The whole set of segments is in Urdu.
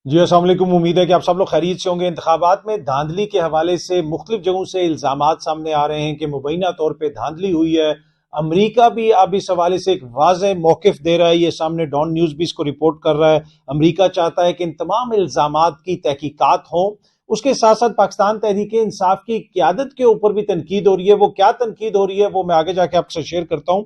جی السلام علیکم، امید ہے کہ آپ سب لوگ خیریت سے ہوں گے۔ انتخابات میں دھاندلی کے حوالے سے مختلف جگہوں سے الزامات سامنے آ رہے ہیں کہ مبینہ طور پہ دھاندلی ہوئی ہے۔ امریکہ بھی اب اس حوالے سے ایک واضح موقف دے رہا ہے، یہ سامنے ڈان نیوز بھی اس کو رپورٹ کر رہا ہے۔ امریکہ چاہتا ہے کہ ان تمام الزامات کی تحقیقات ہوں۔ اس کے ساتھ ساتھ پاکستان تحریک انصاف کی قیادت کے اوپر بھی تنقید ہو رہی ہے۔ وہ کیا تنقید ہو رہی ہے وہ میں آگے جا کے آپ سے شیئر کرتا ہوں۔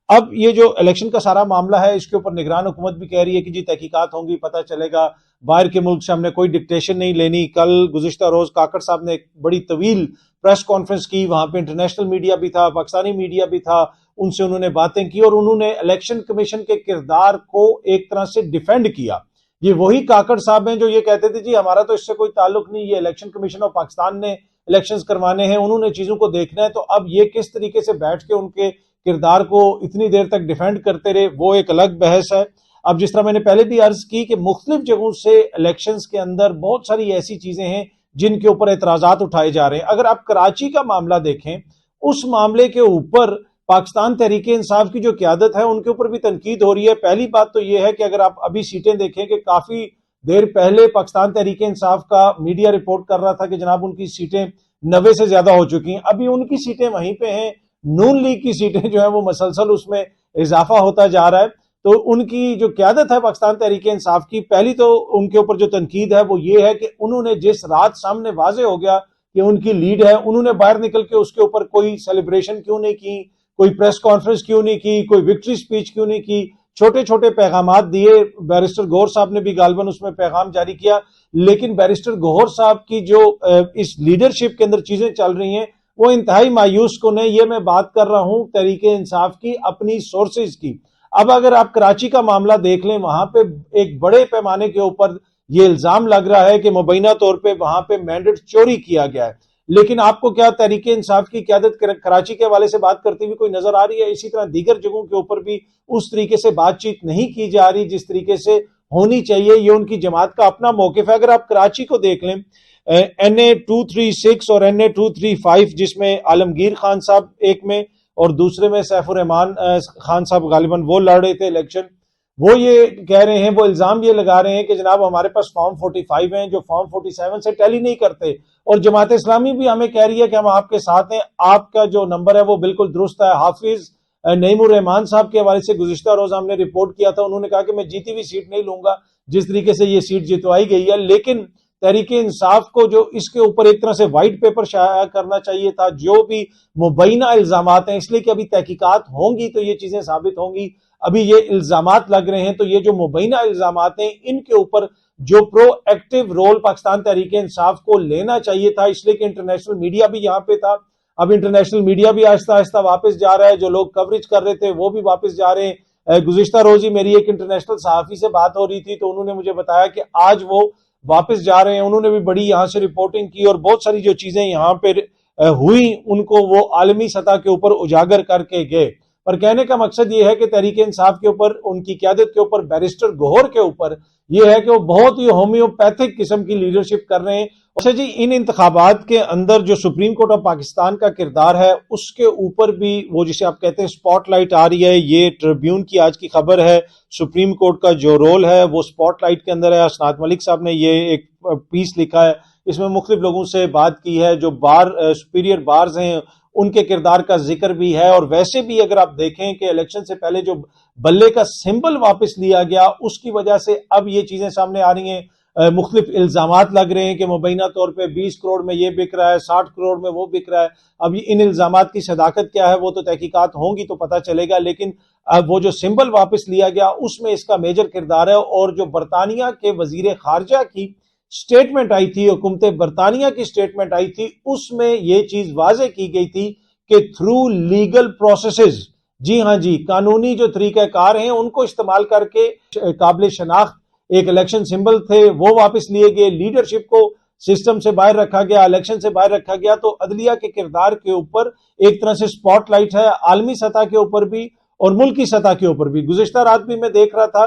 اب یہ جو الیکشن کا سارا معاملہ ہے اس کے اوپر نگران حکومت بھی کہہ رہی ہے کہ جی تحقیقات ہوں گی، پتہ چلے گا، باہر کے ملک سے ہم نے کوئی ڈکٹیشن نہیں لینی۔ کل گزشتہ روز کاکڑ صاحب نے ایک بڑی طویل پریس کانفرنس کی، وہاں پہ انٹرنیشنل میڈیا بھی تھا، پاکستانی میڈیا بھی تھا، ان سے انہوں نے باتیں کی اور انہوں نے الیکشن کمیشن کے کردار کو ایک طرح سے ڈیفینڈ کیا۔ یہ وہی کاکڑ صاحب ہیں جو یہ کہتے تھے جی ہمارا تو اس سے کوئی تعلق نہیں، یہ الیکشن کمیشن آف پاکستان نے الیکشنز کروانے ہیں، انہوں نے چیزوں کو دیکھنا ہے۔ تو اب یہ کس طریقے سے بیٹھ کے ان کے کردار کو اتنی دیر تک ڈیفینڈ کرتے رہے وہ ایک الگ بحث ہے۔ اب جس طرح میں نے پہلے بھی عرض کی کہ مختلف جگہوں سے الیکشنز کے اندر بہت ساری ایسی چیزیں ہیں جن کے اوپر اعتراضات اٹھائے جا رہے ہیں۔ اگر آپ کراچی کا معاملہ دیکھیں، اس معاملے کے اوپر پاکستان تحریک انصاف کی جو قیادت ہے ان کے اوپر بھی تنقید ہو رہی ہے۔ پہلی بات تو یہ ہے کہ اگر آپ ابھی سیٹیں دیکھیں کہ کافی دیر پہلے پاکستان تحریک انصاف کا میڈیا رپورٹ کر رہا تھا کہ جناب ان کی سیٹیں 90 سے زیادہ ہو چکی ہیں، ابھی ان کی سیٹیں وہیں پہ ہیں، نون لیگ کی سیٹیں جو ہیں وہ مسلسل اس میں اضافہ ہوتا جا رہا ہے۔ تو ان کی جو قیادت ہے پاکستان تحریک انصاف کی، پہلی تو ان کے اوپر جو تنقید ہے وہ یہ ہے کہ انہوں نے جس رات سامنے واضح ہو گیا کہ ان کی لیڈ ہے، انہوں نے باہر نکل کے اس کے اوپر کوئی سیلیبریشن کیوں نہیں کی، کوئی پریس کانفرنس کیوں نہیں کی، کوئی وکٹری سپیچ کیوں نہیں کی، چھوٹے چھوٹے پیغامات دیے۔ بیرسٹر گوہر صاحب نے بھی غالباً اس میں پیغام جاری کیا، لیکن بیرسٹر گوہر صاحب کی جو اس لیڈرشپ کے اندر چیزیں چل رہی ہیں وہ انتہائی مایوس کن ہے۔ یہ میں بات کر رہا ہوں تحریک انصاف کی اپنی سورسز کی۔ اب اگر آپ کراچی کا معاملہ دیکھ لیں، وہاں پہ ایک بڑے پیمانے کے اوپر یہ الزام لگ رہا ہے کہ مبینہ طور پہ وہاں پہ مینڈیٹ چوری کیا گیا ہے، لیکن آپ کو کیا تحریک انصاف کی قیادت کراچی کے حوالے سے بات کرتی ہوئی کوئی نظر آ رہی ہے؟ اسی طرح دیگر جگہوں کے اوپر بھی اس طریقے سے بات چیت نہیں کی جا رہی جس طریقے سے ہونی چاہیے۔ یہ ان کی جماعت کا اپنا موقف ہے۔ اگر آپ کراچی کو دیکھ لیں، NA 236 اور NA 235 جس میں عالمگیر خان صاحب ایک میں اور دوسرے میں سیف الرحمان خان صاحب غالباً وہ لڑ رہے تھے الیکشن، وہ یہ کہہ رہے ہیں، وہ الزام یہ لگا رہے ہیں کہ جناب ہمارے پاس فارم 45 ہیں جو فارم 47 سے ٹیلی نہیں کرتے، اور جماعت اسلامی بھی ہمیں کہہ رہی ہے کہ ہم آپ کے ساتھ ہیں، آپ کا جو نمبر ہے وہ بالکل درست ہے۔ حافظ نعیم الرحمان صاحب کے حوالے سے گزشتہ روز ہم نے رپورٹ کیا تھا، انہوں نے کہا کہ میں جیتی ہوئی سیٹ نہیں لوں گا جس طریقے سے یہ سیٹ جتوائی گئی ہے، لیکن تحریک انصاف کو جو اس کے اوپر ایک طرح سے وائٹ پیپر شائع کرنا چاہیے تھا جو بھی مبینہ الزامات ہیں، اس لیے کہ ابھی تحقیقات ہوں گی تو یہ چیزیں ثابت ہوں گی۔ ابھی یہ الزامات لگ رہے ہیں تو یہ جو مبینہ الزامات ہیں ان کے اوپر جو پرو ایکٹیو رول پاکستان تحریک انصاف کو لینا چاہیے تھا، اس لیے کہ انٹرنیشنل میڈیا بھی یہاں پہ تھا۔ اب انٹرنیشنل میڈیا بھی آہستہ آہستہ واپس جا رہا ہے، جو لوگ کوریج کر رہے تھے وہ بھی واپس جا رہے ہیں۔ گزشتہ روز ہی میری ایک انٹرنیشنل صحافی سے بات ہو رہی تھی تو انہوں نے مجھے بتایا کہ آج وہ واپس جا رہے ہیں، انہوں نے بھی بڑی یہاں سے رپورٹنگ کی اور بہت ساری جو چیزیں یہاں پہ ہوئی ان کو وہ عالمی سطح کے اوپر اجاگر کر کے گئے۔ پر کہنے کا مقصد یہ ہے کہ تحریک انصاف کے اوپر، ان کی قیادت کے اوپر، بیرسٹر گوہر کے اوپر یہ ہے کہ وہ بہت ہی ہومیوپیتھک قسم کی لیڈرشپ کر رہے ہیں۔ اچھا جی، ان انتخابات کے اندر جو سپریم کورٹ آف پاکستان کا کردار ہے اس کے اوپر بھی وہ جسے آپ کہتے ہیں سپاٹ لائٹ آ رہی ہے۔ یہ ٹریبیون کی آج کی خبر ہے، سپریم کورٹ کا جو رول ہے وہ سپاٹ لائٹ کے اندر ہے۔ اسناد ملک صاحب نے یہ ایک پیس لکھا ہے، اس میں مختلف لوگوں سے بات کی ہے، جو سپیریئر بارز ہیں ان کے کردار کا ذکر بھی ہے۔ اور ویسے بھی اگر آپ دیکھیں کہ الیکشن سے پہلے جو بلے کا سمبل واپس لیا گیا اس کی وجہ سے اب یہ چیزیں سامنے آ رہی ہیں، مختلف الزامات لگ رہے ہیں کہ مبینہ طور پہ 20 کروڑ میں یہ بک رہا ہے، 60 کروڑ میں وہ بک رہا ہے۔ اب ان الزامات کی صداقت کیا ہے وہ تو تحقیقات ہوں گی تو پتہ چلے گا، لیکن اب وہ جو سمبل واپس لیا گیا اس میں اس کا میجر کردار ہے۔ اور جو برطانیہ کے وزیر خارجہ کی سٹیٹمنٹ آئی تھی، حکومت برطانیہ کی سٹیٹمنٹ آئی تھی، اس میں یہ چیز واضح کی گئی تھی کہ تھرو لیگل پروسیسز، جی ہاں جی، قانونی جو طریقہ کار ہیں ان کو استعمال کر کے قابل شناخت ایک الیکشن سمبل تھے وہ واپس لیے گئے، لیڈرشپ کو سسٹم سے باہر رکھا گیا، الیکشن سے باہر رکھا گیا۔ تو عدلیہ کے کردار کے اوپر ایک طرح سے سپاٹ لائٹ ہے، عالمی سطح کے اوپر بھی اور ملکی سطح کے اوپر بھی۔ گزشتہ رات بھی میں دیکھ رہا تھا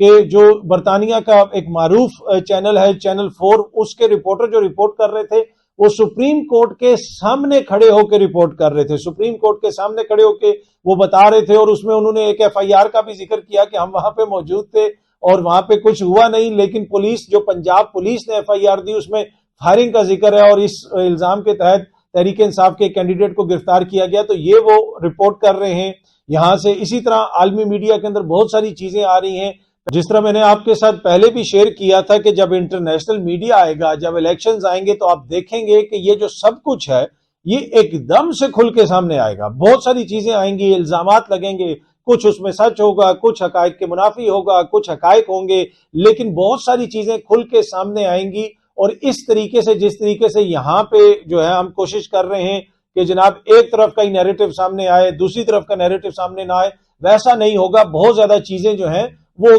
کہ جو برطانیہ کا ایک معروف چینل ہے چینل 4، اس کے رپورٹر جو رپورٹ کر رہے تھے وہ سپریم کورٹ کے سامنے کھڑے ہو کے رپورٹ کر رہے تھے، سپریم کورٹ کے سامنے کھڑے ہو کے وہ بتا رہے تھے، اور اس میں انہوں نے ایک FIR کا بھی ذکر کیا کہ ہم وہاں پہ موجود تھے اور وہاں پہ کچھ ہوا نہیں، لیکن پولیس جو پنجاب پولیس نے FIR دی اس میں فائرنگ کا ذکر ہے اور اس الزام کے تحت تحریک انصاف کے کینڈیڈیٹ کو گرفتار کیا گیا، تو یہ وہ رپورٹ کر رہے ہیں یہاں سے۔ اسی طرح عالمی میڈیا کے اندر بہت ساری چیزیں آ رہی ہیں، جس طرح میں نے آپ کے ساتھ پہلے بھی شیئر کیا تھا کہ جب انٹرنیشنل میڈیا آئے گا، جب الیکشنز آئیں گے، تو آپ دیکھیں گے کہ یہ جو سب کچھ ہے یہ ایک دم سے کھل کے سامنے آئے گا۔ بہت ساری چیزیں آئیں گی، الزامات لگیں گے، کچھ اس میں سچ ہوگا، کچھ حقائق کے منافی ہوگا، کچھ حقائق ہوں گے، لیکن بہت ساری چیزیں کھل کے سامنے آئیں گی۔ اور اس طریقے سے جس طریقے سے یہاں پہ جو ہے ہم کوشش کر رہے ہیں کہ جناب ایک طرف کا ہی نیریٹو سامنے آئے، دوسری طرف کا نیریٹو سامنے نہ آئے، ویسا نہیں ہوگا۔ بہت زیادہ چیزیں جو ہیں وہ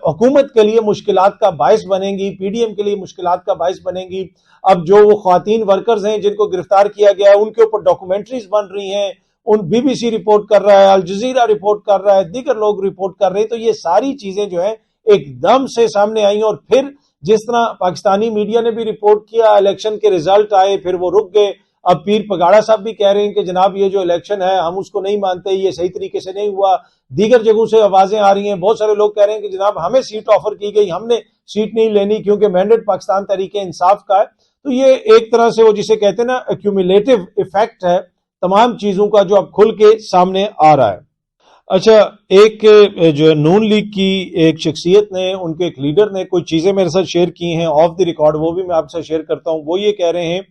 حکومت کے لیے مشکلات کا باعث بنیں گی، PDM کے لیے مشکلات کا باعث بنیں گی۔ اب جو وہ خواتین ورکرز ہیں جن کو گرفتار کیا گیا ہے، ان کے اوپر ڈاکومنٹریز بن رہی ہیں، BBC رپورٹ کر رہا ہے، الجزیرہ رپورٹ کر رہا ہے، دیگر لوگ رپورٹ کر رہے ہیں، تو یہ ساری چیزیں جو ہیں ایک دم سے سامنے آئی ہیں۔ اور پھر جس طرح پاکستانی میڈیا نے بھی رپورٹ کیا، الیکشن کے ریزلٹ آئے، پھر وہ رک گئے۔ اب پیر پگاڑا صاحب بھی کہہ رہے ہیں کہ جناب یہ جو الیکشن ہے ہم اس کو نہیں مانتے، یہ صحیح طریقے سے نہیں ہوا۔ دیگر جگہوں سے آوازیں آ رہی ہیں، بہت سارے لوگ کہہ رہے ہیں کہ جناب ہمیں سیٹ آفر کی گئی، ہم نے سیٹ نہیں لینی کیونکہ مینڈیٹ پاکستان تحریک انصاف کا ہے۔ تو یہ ایک طرح سے وہ جسے کہتے ہیں نا ایکیومولیٹو ایفیکٹ ہے تمام چیزوں کا، جو اب کھل کے سامنے آ رہا ہے۔ اچھا، ایک جو نون لیگ کی ایک شخصیت نے، ان کے ایک لیڈر نے کوئی چیزیں میرے ساتھ شیئر کی ہیں آف دی ریکارڈ، وہ بھی میں آپ سے شیئر کرتا ہوں۔ وہ یہ کہہ رہے ہیں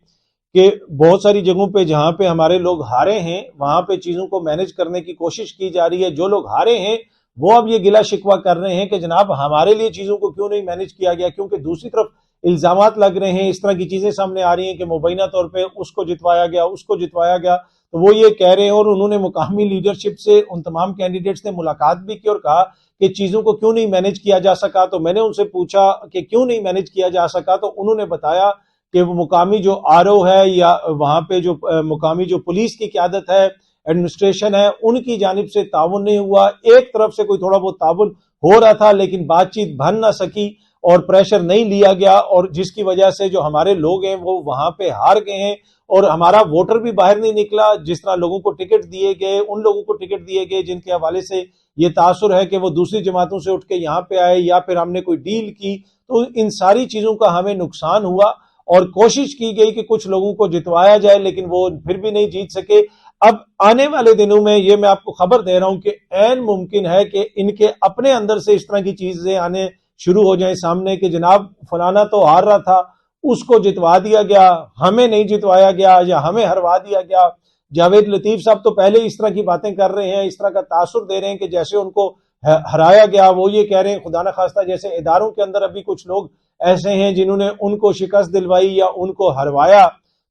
کہ بہت ساری جگہوں پہ جہاں پہ ہمارے لوگ ہارے ہیں وہاں پہ چیزوں کو مینج کرنے کی کوشش کی جا رہی ہے۔ جو لوگ ہارے ہیں وہ اب یہ گلہ شکوہ کر رہے ہیں کہ جناب ہمارے لیے چیزوں کو کیوں نہیں مینج کیا گیا، کیونکہ دوسری طرف الزامات لگ رہے ہیں، اس طرح کی چیزیں سامنے آ رہی ہیں کہ مبینہ طور پہ اس کو جتوایا گیا، اس کو جتوایا گیا۔ تو وہ یہ کہہ رہے ہیں، اور انہوں نے مقامی لیڈرشپ سے ان تمام کینڈیڈیٹس نے ملاقات بھی کی اور کہا کہ چیزوں کو کیوں نہیں مینج کیا جا سکا۔ تو میں نے ان سے پوچھا کہ کیوں نہیں مینج کیا جا سکا، تو انہوں نے بتایا کہ وہ مقامی جو RO ہے یا وہاں پہ جو مقامی جو پولیس کی قیادت ہے، ایڈمنسٹریشن ہے، ان کی جانب سے تعاون نہیں ہوا۔ ایک طرف سے کوئی تھوڑا بہت تعاون ہو رہا تھا لیکن بات چیت بن نہ سکی اور پریشر نہیں لیا گیا، اور جس کی وجہ سے جو ہمارے لوگ ہیں وہ وہاں پہ ہار گئے ہیں، اور ہمارا ووٹر بھی باہر نہیں نکلا۔ جس طرح لوگوں کو ٹکٹ دیے گئے، ان لوگوں کو ٹکٹ دیے گئے جن کے حوالے سے یہ تاثر ہے کہ وہ دوسری جماعتوں سے اٹھ کے یہاں پہ آئے، یا پھر ہم نے کوئی ڈیل کی، تو ان ساری چیزوں کا ہمیں نقصان ہوا، اور کوشش کی گئی کہ کچھ لوگوں کو جتوایا جائے لیکن وہ پھر بھی نہیں جیت سکے۔ اب آنے والے دنوں میں یہ میں آپ کو خبر دے رہا ہوں کہ عین ممکن ہے کہ ان کے اپنے اندر سے اس طرح کی چیزیں آنے شروع ہو جائیں سامنے کہ جناب فلانا تو ہار رہا تھا، اس کو جتوا دیا گیا، ہمیں نہیں جتوایا گیا یا ہمیں ہروا دیا گیا۔ جاوید لطیف صاحب تو پہلے اس طرح کی باتیں کر رہے ہیں، اس طرح کا تاثر دے رہے ہیں کہ جیسے ان کو ہرایا گیا۔ وہ یہ کہہ رہے ہیں خدا نخواستہ جیسے اداروں کے اندر ابھی کچھ لوگ ایسے ہیں جنہوں نے ان کو شکست دلوائی یا ان کو ہروایا،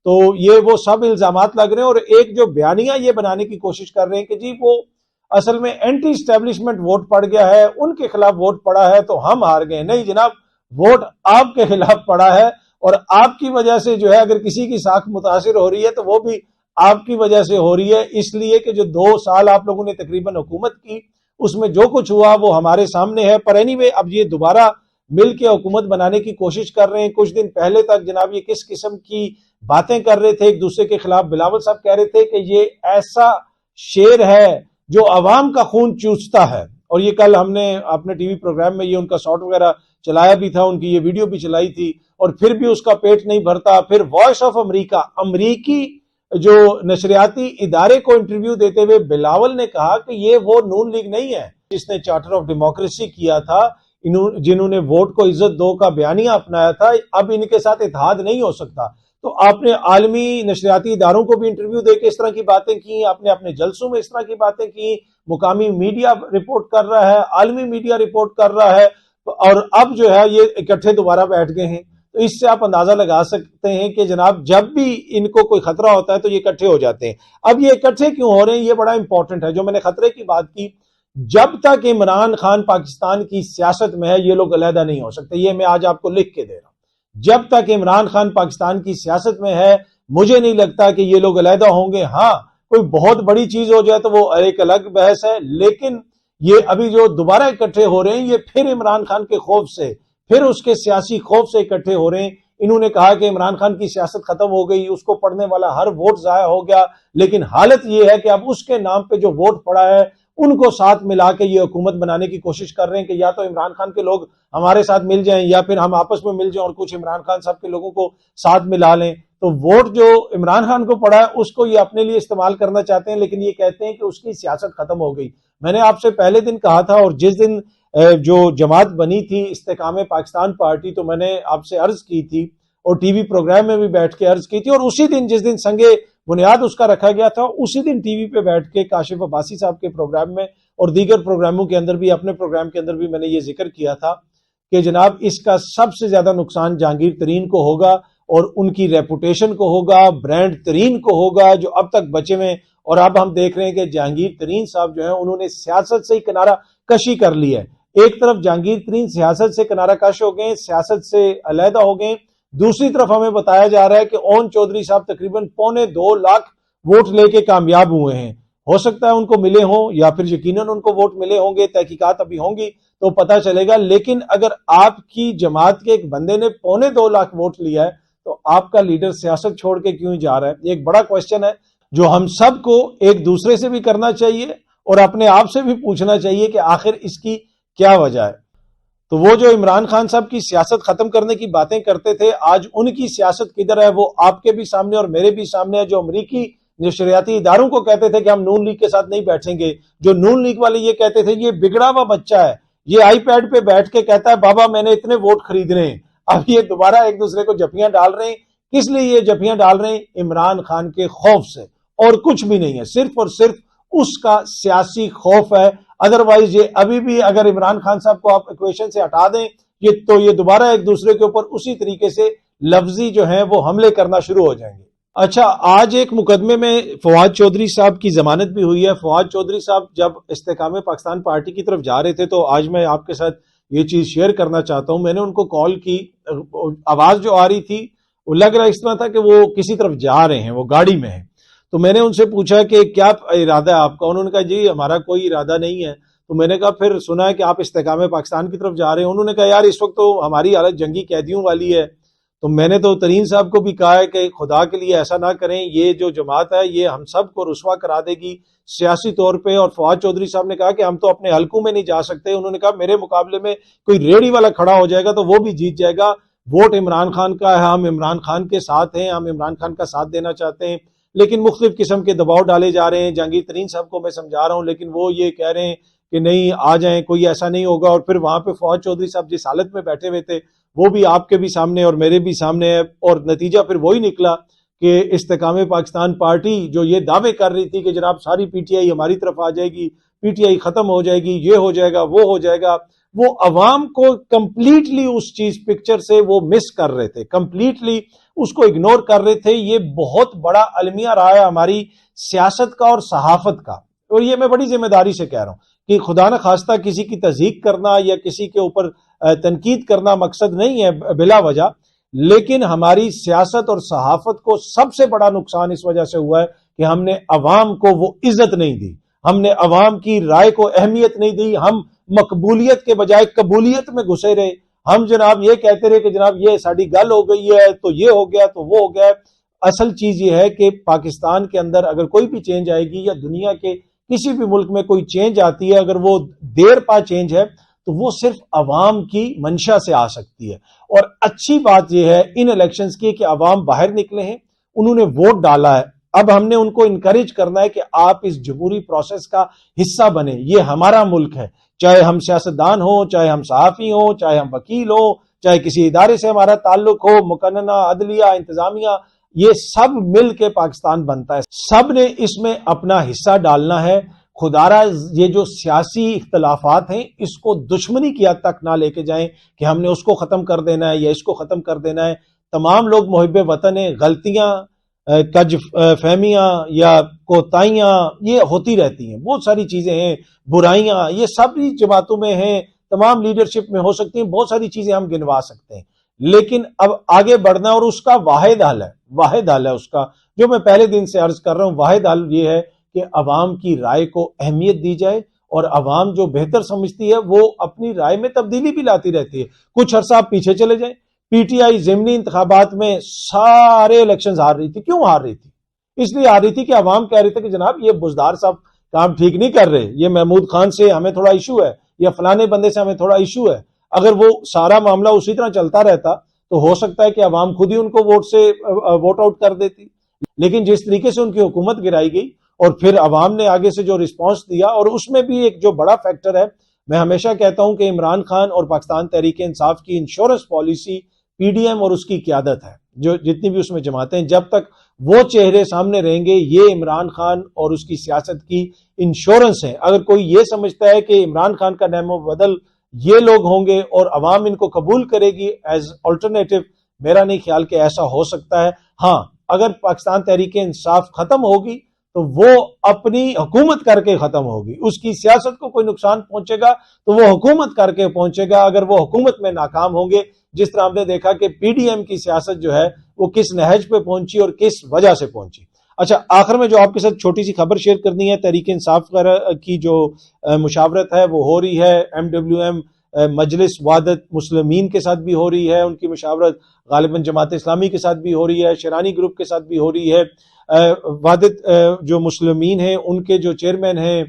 تو یہ وہ سب الزامات لگ رہے ہیں۔ اور ایک جو بیانیہ یہ بنانے کی کوشش کر رہے ہیں کہ جی وہ اصل میں اینٹی اسٹیبلشمنٹ ووٹ پڑ گیا ہے، ان کے خلاف ووٹ پڑا ہے تو ہم ہار گئے۔ نہیں جناب، ووٹ آپ کے خلاف پڑا ہے، اور آپ کی وجہ سے جو ہے اگر کسی کی ساکھ متاثر ہو رہی ہے تو وہ بھی آپ کی وجہ سے ہو رہی ہے، اس لیے کہ جو 2 سال آپ لوگوں نے تقریباً حکومت کی اس میں جو کچھ ہوا وہ ہمارے سامنے ہے۔ پر اینی وے اب یہ دوبارہ مل کے حکومت بنانے کی کوشش کر رہے ہیں۔ کچھ دن پہلے تک جناب یہ کس قسم کی باتیں کر رہے تھے ایک دوسرے کے خلاف، بلاول صاحب کہہ رہے تھے کہ یہ ایسا شیر ہے جو عوام کا خون چوستا ہے، اور یہ کل ہم نے اپنے ٹی وی پروگرام میں یہ ان کا شارٹ وغیرہ چلایا بھی تھا، ان کی یہ ویڈیو بھی چلائی تھی، اور پھر بھی اس کا پیٹ نہیں بھرتا۔ پھر وائس آف امریکہ، امریکی جو نشریاتی ادارے کو انٹرویو دیتے ہوئے بلاول نے کہا کہ یہ وہ نون لیگ نہیں ہے جس نے چارٹر آف ڈیموکریسی کیا تھا، جنہوں نے ووٹ کو عزت دو کا بیانیہ اپنایا تھا، اب ان کے ساتھ اتحاد نہیں ہو سکتا۔ تو آپ نے عالمی نشریاتی اداروں کو بھی انٹرویو دے کے اس طرح کی باتیں کی، آپ نے اپنے جلسوں میں اس طرح کی باتیں کی، مقامی میڈیا رپورٹ کر رہا ہے، عالمی میڈیا رپورٹ کر رہا ہے، اور اب جو ہے یہ اکٹھے دوبارہ بیٹھ گئے ہیں۔ تو اس سے آپ اندازہ لگا سکتے ہیں کہ جناب جب بھی ان کو کوئی خطرہ ہوتا ہے تو یہ اکٹھے ہو جاتے ہیں۔ اب یہ اکٹھے کیوں ہو رہے ہیں، یہ بڑا امپورٹنٹ ہے۔ جو میں نے خطرے کی بات کی، جب تک عمران خان پاکستان کی سیاست میں ہے یہ لوگ علیحدہ نہیں ہو سکتے، یہ میں آج آپ کو لکھ کے دے رہا ہوں۔ جب تک عمران خان پاکستان کی سیاست میں ہے مجھے نہیں لگتا کہ یہ لوگ علیحدہ ہوں گے۔ ہاں کوئی بہت بڑی چیز ہو جائے تو وہ ایک الگ بحث ہے، لیکن یہ ابھی جو دوبارہ اکٹھے ہو رہے ہیں یہ پھر عمران خان کے خوف سے، پھر اس کے سیاسی خوف سے اکٹھے ہو رہے ہیں۔ انہوں نے کہا کہ عمران خان کی سیاست ختم ہو گئی، اس کو پڑھنے والا ہر ووٹ ضائع ہو گیا، لیکن حالت یہ ہے کہ اب اس کے نام پہ جو ووٹ پڑا ہے ان کو ساتھ ملا کے یہ حکومت بنانے کی کوشش کر رہے ہیں کہ یا تو عمران خان کے لوگ ہمارے ساتھ مل جائیں یا پھر ہم آپس میں مل جائیں اور کچھ عمران خان صاحب کے لوگوں کو ساتھ ملا لیں. تو ووٹ جو عمران خان کو پڑا ہے اس کو یہ اپنے لیے استعمال کرنا چاہتے ہیں، لیکن یہ کہتے ہیں کہ اس کی سیاست ختم ہو گئی. میں نے آپ سے پہلے دن کہا تھا، اور جس دن جو جماعت بنی تھی استحکام پاکستان پارٹی، تو میں نے آپ سے عرض کی تھی اور ٹی وی پروگرام میں بھی بیٹھ کے عرض کی تھی، اور اسی دن جس دن سنگ بنیاد اس کا رکھا گیا تھا اسی دن ٹی وی پہ بیٹھ کے کاشف عباسی صاحب کے پروگرام میں اور دیگر پروگراموں کے اندر بھی، اپنے پروگرام کے اندر بھی میں نے یہ ذکر کیا تھا کہ جناب اس کا سب سے زیادہ نقصان جہانگیر ترین کو ہوگا اور ان کی ریپوٹیشن کو ہوگا، برانڈ ترین کو ہوگا جو اب تک بچے ہوئے. اور اب ہم دیکھ رہے ہیں کہ جہانگیر ترین صاحب جو ہیں انہوں نے سیاست سے ہی کنارہ کشی کر لی ہے. ایک طرف جہانگیر ترین سیاست سے کنارہ کش ہو گئے، سیاست سے علیحدہ ہو گئے، دوسری طرف ہمیں بتایا جا رہا ہے کہ اون چودھری صاحب تقریباً 2.25 لاکھ ووٹ لے کے کامیاب ہوئے ہیں. ہو سکتا ہے ان کو ملے ہوں یا پھر یقیناً ان کو ووٹ ملے ہوں گے، تحقیقات ابھی ہوں گی تو پتہ چلے گا. لیکن اگر آپ کی جماعت کے ایک بندے نے 2.25 لاکھ ووٹ لیا ہے تو آپ کا لیڈر سیاست چھوڑ کے کیوں جا رہا ہے؟ یہ ایک بڑا کوسچن ہے جو ہم سب کو ایک دوسرے سے بھی کرنا چاہیے اور اپنے آپ سے بھی پوچھنا چاہیے کہ آخر اس کی کیا وجہ ہے. تو وہ جو عمران خان صاحب کی سیاست ختم کرنے کی باتیں کرتے تھے، آج ان کی سیاست کدھر ہے وہ آپ کے بھی سامنے اور میرے بھی سامنے ہے. جو امریکی نشریاتی اداروں کو کہتے تھے کہ ہم نون لیگ کے ساتھ نہیں بیٹھیں گے، جو نون لیگ والے یہ کہتے تھے یہ بگڑا ہوا بچہ ہے، یہ آئی پیڈ پہ بیٹھ کے کہتا ہے بابا میں نے اتنے ووٹ خریدنے ہیں. اب یہ دوبارہ ایک دوسرے کو جفیاں ڈال رہے ہیں. کس لیے یہ جفیاں ڈال رہے ہیں؟ عمران خان کے خوف سے، اور کچھ بھی نہیں ہے، صرف اور صرف اس کا سیاسی خوف ہے. ادروائز یہ ابھی بھی اگر عمران خان صاحب کو آپ ایکویشن سے ہٹا دیں تو یہ دوبارہ ایک دوسرے کے اوپر اسی طریقے سے لفظی جو ہیں وہ حملے کرنا شروع ہو جائیں گے. اچھا، آج ایک مقدمے میں فواد چودھری صاحب کی ضمانت بھی ہوئی ہے. فواد چودھری صاحب جب استحکام پاکستان پارٹی کی طرف جا رہے تھے تو آج میں آپ کے ساتھ یہ چیز شیئر کرنا چاہتا ہوں. میں نے ان کو کال کی، آواز جو آ رہی تھی وہ لگ رہا اس طرح تھا کہ وہ کسی طرف جا رہے ہیں، وہ گاڑی میں ہیں. تو میں نے ان سے پوچھا کہ کیا ارادہ ہے آپ کا؟ انہوں نے کہا جی ہمارا کوئی ارادہ نہیں ہے. تو میں نے کہا پھر سنا ہے کہ آپ استحکام پاکستان کی طرف جا رہے ہیں. انہوں نے کہا یار اس وقت تو ہماری حالت جنگی قیدیوں والی ہے. تو میں نے تو ترین صاحب کو بھی کہا ہے کہ خدا کے لیے ایسا نہ کریں، یہ جو جماعت ہے یہ ہم سب کو رسوا کرا دے گی سیاسی طور پہ. اور فواد چودھری صاحب نے کہا کہ ہم تو اپنے حلقوں میں نہیں جا سکتے. انہوں نے کہا میرے مقابلے میں کوئی ریڑھی والا کھڑا ہو جائے گا تو وہ بھی جیت جائے گا. ووٹ عمران خان کا ہے، ہم عمران خان کے ساتھ ہیں، ہم عمران خان کا ساتھ دینا چاہتے ہیں. لیکن مختلف قسم کے دباؤ ڈالے جا رہے ہیں. جہانگیر ترین صاحب کو میں سمجھا رہا ہوں لیکن وہ یہ کہہ رہے ہیں کہ نہیں آ جائیں، کوئی ایسا نہیں ہوگا. اور پھر وہاں پہ فواد چودھری صاحب جس حالت میں بیٹھے ہوئے تھے وہ بھی آپ کے بھی سامنے اور میرے بھی سامنے ہے. اور نتیجہ پھر وہی نکلا کہ استحکام پاکستان پارٹی جو یہ دعوے کر رہی تھی کہ جناب ساری پی ٹی آئی ہماری طرف آ جائے گی، پی ٹی آئی ختم ہو جائے گی، یہ ہو جائے گا، وہ ہو جائے گا، وہ عوام کو کمپلیٹلی اس چیز پکچر سے وہ مس کر رہے تھے، کمپلیٹلی اس کو اگنور کر رہے تھے. یہ بہت بڑا المیہ رہا ہے ہماری سیاست کا اور صحافت کا. اور یہ میں بڑی ذمہ داری سے کہہ رہا ہوں کہ خدا نہ خواستہ کسی کی تضحیق کرنا یا کسی کے اوپر تنقید کرنا مقصد نہیں ہے بلا وجہ، لیکن ہماری سیاست اور صحافت کو سب سے بڑا نقصان اس وجہ سے ہوا ہے کہ ہم نے عوام کو وہ عزت نہیں دی، ہم نے عوام کی رائے کو اہمیت نہیں دی. ہم مقبولیت کے بجائے قبولیت میں گھسے رہے. ہم جناب یہ کہتے رہے کہ جناب یہ ساری گل ہو گئی ہے تو یہ ہو گیا تو وہ ہو گیا. اصل چیز یہ ہے کہ پاکستان کے اندر اگر کوئی بھی چینج آئے گی یا دنیا کے کسی بھی ملک میں کوئی چینج آتی ہے، اگر وہ دیر پا چینج ہے تو وہ صرف عوام کی منشا سے آ سکتی ہے. اور اچھی بات یہ ہے ان الیکشنز کی کہ عوام باہر نکلے ہیں، انہوں نے ووٹ ڈالا ہے. اب ہم نے ان کو انکریج کرنا ہے کہ آپ اس جمہوری پروسیس کا حصہ بنیں. یہ ہمارا ملک ہے، چاہے ہم سیاستدان ہوں، چاہے ہم صحافی ہوں، چاہے ہم وکیل ہوں، چاہے کسی ادارے سے ہمارا تعلق ہو، مقننہ، عدلیہ، انتظامیہ، یہ سب مل کے پاکستان بنتا ہے. سب نے اس میں اپنا حصہ ڈالنا ہے. خدارا یہ جو سیاسی اختلافات ہیں اس کو دشمنی کی حد تک نہ لے کے جائیں کہ ہم نے اس کو ختم کر دینا ہے یا اس کو ختم کر دینا ہے. تمام لوگ محب وطن ہیں. غلطیاں، کج فہمیاں یا کوتاہیاں یہ ہوتی رہتی ہیں، بہت ساری چیزیں ہیں، برائیاں یہ سب جماعتوں میں ہیں، تمام لیڈرشپ میں ہو سکتی ہیں، بہت ساری چیزیں ہم گنوا سکتے ہیں. لیکن اب آگے بڑھنا اور اس کا واحد حل ہے اس کا جو میں پہلے دن سے عرض کر رہا ہوں. واحد حل یہ ہے کہ عوام کی رائے کو اہمیت دی جائے اور عوام جو بہتر سمجھتی ہے وہ اپنی رائے میں تبدیلی بھی لاتی رہتی ہے. کچھ عرصہ آپ پیچھے چلے جائیں، پی ٹی آئی ضمنی انتخابات میں سارے الیکشنز ہار رہی تھی. کیوں ہار رہی تھی؟ اس لیے ہار رہی تھی کہ عوام کہہ رہی تھی کہ جناب یہ بزدار صاحب کام ٹھیک نہیں کر رہے، یہ محمود خان سے ہمیں تھوڑا ایشو ہے یا فلانے بندے سے ہمیں تھوڑا ایشو ہے، اگر وہ سارا معاملہ اسی طرح چلتا رہتا تو ہو سکتا ہے کہ عوام خود ہی ان کو ووٹ آؤٹ کر دیتی. لیکن جس طریقے سے ان کی حکومت گرائی گئی اور پھر عوام نے آگے سے جو رسپانس دیا، اور اس میں بھی ایک جو بڑا فیکٹر ہے، میں ہمیشہ کہتا ہوں کہ عمران خان اور پاکستان تحریک انصاف کی insurance policy, P D M اور اس کی قیادت ہے، جو جتنی بھی اس میں جماعتیں ہیں، جب تک وہ چہرے سامنے رہیں گے یہ عمران خان اور اس کی سیاست کی انشورنس ہے. اگر کوئی یہ سمجھتا ہے کہ عمران خان کا نعم و بدل یہ لوگ ہوں گے اور عوام ان کو قبول کرے گی ایز آلٹرنیٹو، میرا نہیں خیال کہ ایسا ہو سکتا ہے. ہاں، اگر پاکستان تحریک انصاف ختم ہوگی تو وہ اپنی حکومت کر کے ختم ہوگی، اس کی سیاست کو کوئی نقصان پہنچے گا تو وہ حکومت کر کے پہنچے گا. اگر وہ حکومت میں ناکام ہوں گے، جس طرح ہم نے دیکھا کہ پی ڈی ایم کی سیاست جو ہے وہ کس نہج پہ پہنچی اور کس وجہ سے پہنچی. اچھا، آخر میں جو آپ کے ساتھ چھوٹی سی خبر شیئر کرنی ہے، تحریک انصاف کی جو مشاورت ہے وہ ہو رہی ہے ایم ڈبلیو ایم مجلس وحدت مسلمین کے ساتھ بھی ہو رہی ہے، ان کی مشاورت غالباً جماعت اسلامی کے ساتھ بھی ہو رہی ہے، شیرانی گروپ کے ساتھ بھی ہو رہی ہے. وحدت جو مسلمین ہیں ان کے جو چیئرمین ہیں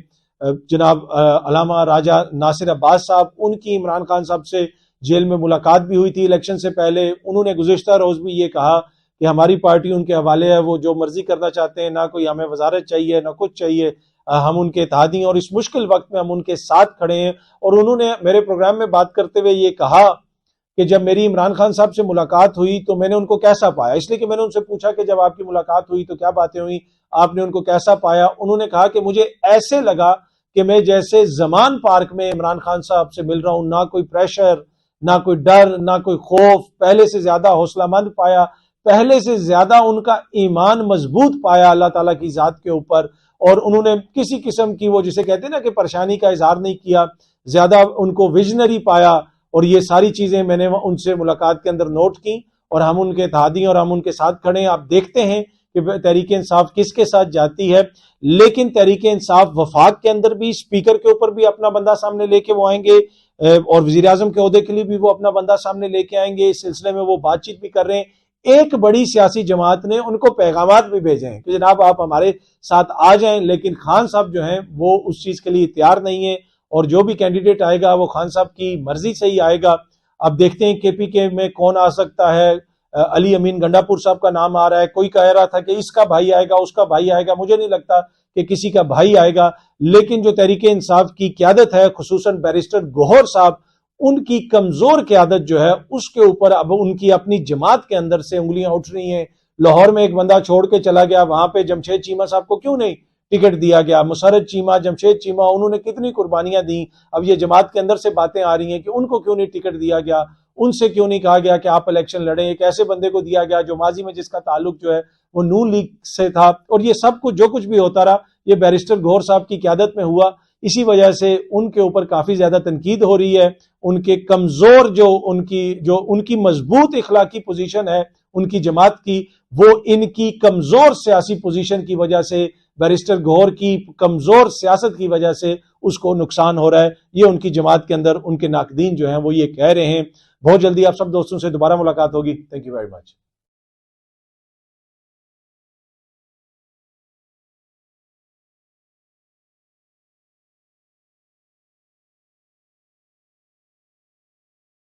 جناب علامہ راجہ ناصر عباس صاحب، ان کی عمران خان صاحب سے جیل میں ملاقات بھی ہوئی تھی الیکشن سے پہلے. انہوں نے گزشتہ روز بھی یہ کہا کہ ہماری پارٹی ان کے حوالے ہے، وہ جو مرضی کرنا چاہتے ہیں، نہ کوئی ہمیں وزارت چاہیے نہ کچھ چاہیے، ہم ان کے اتحادی ہیں اور اس مشکل وقت میں ہم ان کے ساتھ کھڑے ہیں. اور انہوں نے میرے پروگرام میں بات کرتے ہوئے یہ کہا کہ جب میری عمران خان صاحب سے ملاقات ہوئی تو میں نے ان کو کیسا پایا، اس لیے کہ میں نے ان سے پوچھا کہ جب آپ کی ملاقات ہوئی تو کیا باتیں ہوئی، آپ نے ان کو کیسا پایا. انہوں نے کہا کہ مجھے ایسے لگا کہ میں جیسے زمان پارک میں عمران خان صاحب سے مل رہا ہوں، نہ کوئی پریشر، نہ کوئی ڈر، نہ کوئی خوف، پہلے سے زیادہ حوصلہ مند پایا، پہلے سے زیادہ ان کا ایمان مضبوط پایا اللہ تعالیٰ کی ذات کے اوپر. اور انہوں نے کسی قسم کی وہ جسے کہتے ہیں نا کہ پریشانی کا اظہار نہیں کیا، زیادہ ان کو ویژنری پایا. اور یہ ساری چیزیں میں نے ان سے ملاقات کے اندر نوٹ کی اور ہم ان کے اتحادی اور ہم ان کے ساتھ کھڑے ہیں. آپ دیکھتے ہیں کہ تحریک انصاف کس کے ساتھ جاتی ہے، لیکن تحریک انصاف وفاق کے اندر بھی اسپیکر کے اوپر بھی اپنا بندہ سامنے لے کے وہ آئیں گے اور وزیر اعظم کے عہدے کے لیے بھی وہ اپنا بندہ سامنے لے کے آئیں گے. اس سلسلے میں وہ بات چیت بھی کر رہے ہیں. ایک بڑی سیاسی جماعت نے ان کو پیغامات بھی بھیجے ہیں کہ جناب آپ ہمارے ساتھ آ جائیں، لیکن خان صاحب جو ہیں وہ اس چیز کے لیے تیار نہیں ہیں، اور جو بھی کینڈیڈیٹ آئے گا وہ خان صاحب کی مرضی سے ہی آئے گا. اب دیکھتے ہیں کے پی کے میں کون آ سکتا ہے. علی امین گنڈا پور صاحب کا نام آ رہا ہے، کوئی کہہ رہا تھا کہ اس کا بھائی آئے گا، اس کا بھائی آئے گا. مجھے نہیں لگتا کہ کسی کا بھائی آئے گا، لیکن جو تحریک انصاف کی قیادت ہے، خصوصاً بیرسٹر گوہر صاحب، ان کی کمزور قیادت جو ہے اس کے اوپر اب ان کی اپنی جماعت کے اندر سے انگلیاں اٹھ رہی ہیں. لاہور میں ایک بندہ چھوڑ کے چلا گیا، وہاں پہ جمشید چیمہ صاحب کو کیوں نہیں ٹکٹ دیا گیا؟ مسرت چیمہ، جمشید چیمہ، انہوں نے کتنی قربانیاں دیں. اب یہ جماعت کے اندر سے باتیں آ رہی ہیں کہ ان کو کیوں نہیں ٹکٹ دیا گیا، ان سے کیوں نہیں کہا گیا کہ آپ الیکشن لڑیں. ایک ایسے بندے کو دیا گیا جو ماضی میں جس کا تعلق جو ہے وہ نون لیگ سے تھا. اور یہ سب کچھ جو کچھ بھی ہوتا رہا یہ بیرسٹر گوہر صاحب کی قیادت میں ہوا. اسی وجہ سے ان کے اوپر کافی زیادہ تنقید ہو رہی ہے. ان کے کمزور جو ان کی مضبوط اخلاقی پوزیشن ہے ان کی جماعت کی، وہ ان کی کمزور سیاسی پوزیشن کی وجہ سے، بیرسٹر گوہر کی کمزور سیاست کی وجہ سے اس کو نقصان ہو رہا ہے. یہ ان کی جماعت کے اندر ان کے ناقدین جو ہیں وہ یہ کہہ رہے ہیں. بہت جلدی آپ سب دوستوں سے دوبارہ ملاقات ہوگی. Thank you very much.